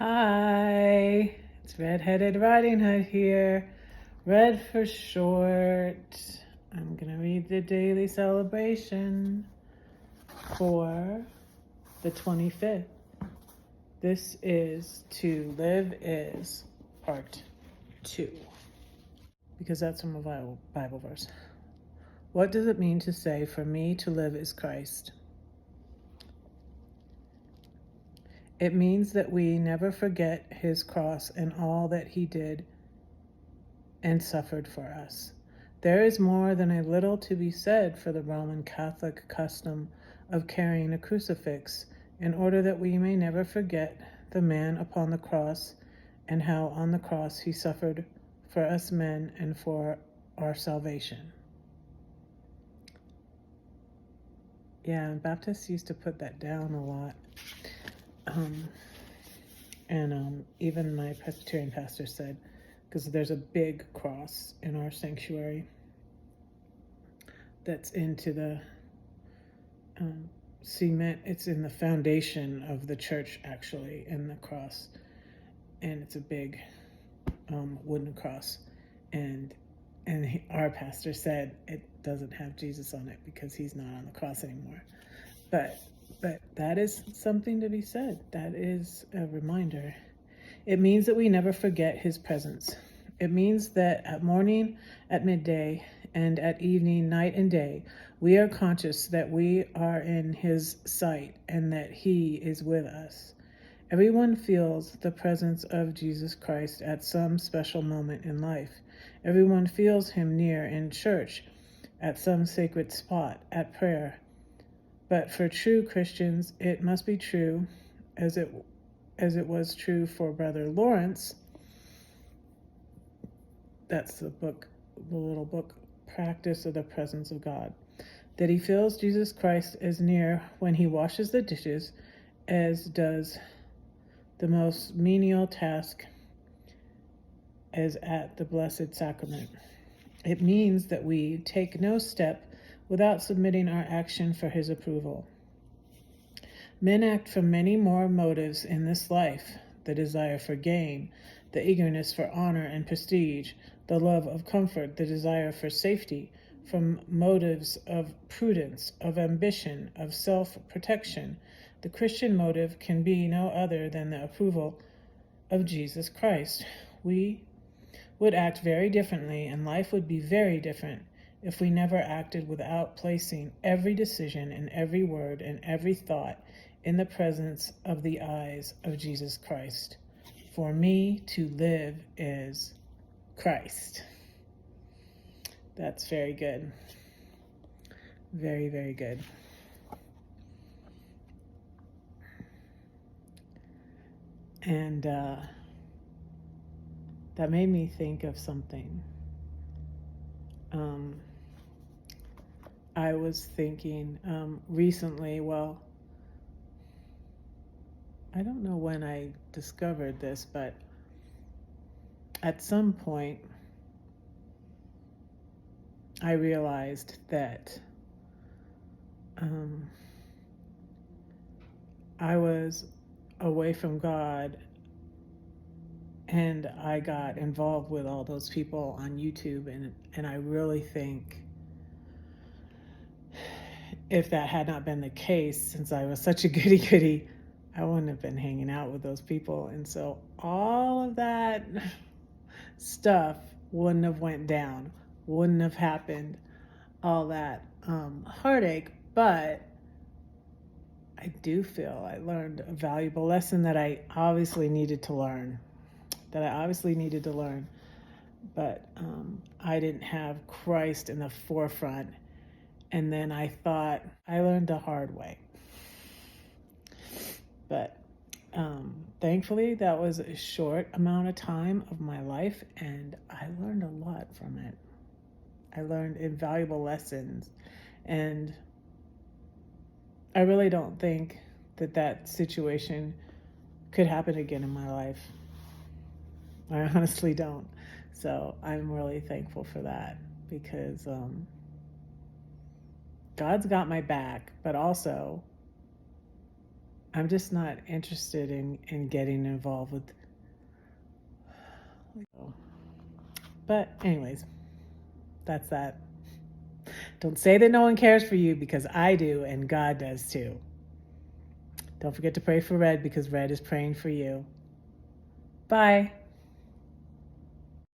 Hi, it's Red-Headed Riding Hood here. Red for short. I'm going to read the daily celebration for the 25th. This is To Live Is Part 2, because that's from a Bible verse. What does it mean to say, "For me to live is Christ"? It means that we never forget his cross and all that he did and suffered for us. There is more than a little to be said for the Roman Catholic custom of carrying a crucifix, in order that we may never forget the man upon the cross and how on the cross he suffered for us men and for our salvation. Yeah, Baptists used to put that down a lot. Even my Presbyterian pastor said, because there's a big cross in our sanctuary that's into the cement. It's in the foundation of the church, actually, in the cross, and it's a big wooden cross. And our pastor said it doesn't have Jesus on it because he's not on the cross anymore. But that is something to be said. That is a reminder. It means that we never forget his presence. It means that at morning, at midday, and at evening, night and day, we are conscious that we are in his sight and that he is with us. Everyone feels the presence of Jesus Christ at some special moment in life. Everyone feels him near in church, at some sacred spot, at prayer. But for true Christians, it must be true, as it was true for Brother Lawrence. That's the little book, Practice of the Presence of God, that he feels Jesus Christ as near when he washes the dishes as does the most menial task as at the Blessed Sacrament. It means that we take no step without submitting our action for his approval. Men act from many more motives in this life: the desire for gain, the eagerness for honor and prestige, the love of comfort, the desire for safety, from motives of prudence, of ambition, of self-protection. The Christian motive can be no other than the approval of Jesus Christ. We would act very differently, and life would be very different, if we never acted without placing every decision and every word and every thought in the presence of the eyes of Jesus Christ. For me to live is Christ. That's very good. Very, very good. And that made me think of something. I was thinking recently, well, I don't know when I discovered this, but at some point I realized that I was away from God, and I got involved with all those people on YouTube, and I really think if that had not been the case, since I was such a goody-goody, I wouldn't have been hanging out with those people. And so all of that stuff wouldn't have went down, wouldn't have happened, all that heartache. But I do feel I learned a valuable lesson that I obviously needed to learn, but I didn't have Christ in the forefront. And then I thought I learned the hard way. But thankfully, that was a short amount of time of my life, and I learned a lot from it. I learned invaluable lessons, and I really don't think that situation could happen again in my life. I honestly don't. So I'm really thankful for that, because God's got my back, but also I'm just not interested in getting involved with. But anyways, that's that. Don't say that no one cares for you, because I do, and God does too. Don't forget to pray for Red, because Red is praying for you. Bye.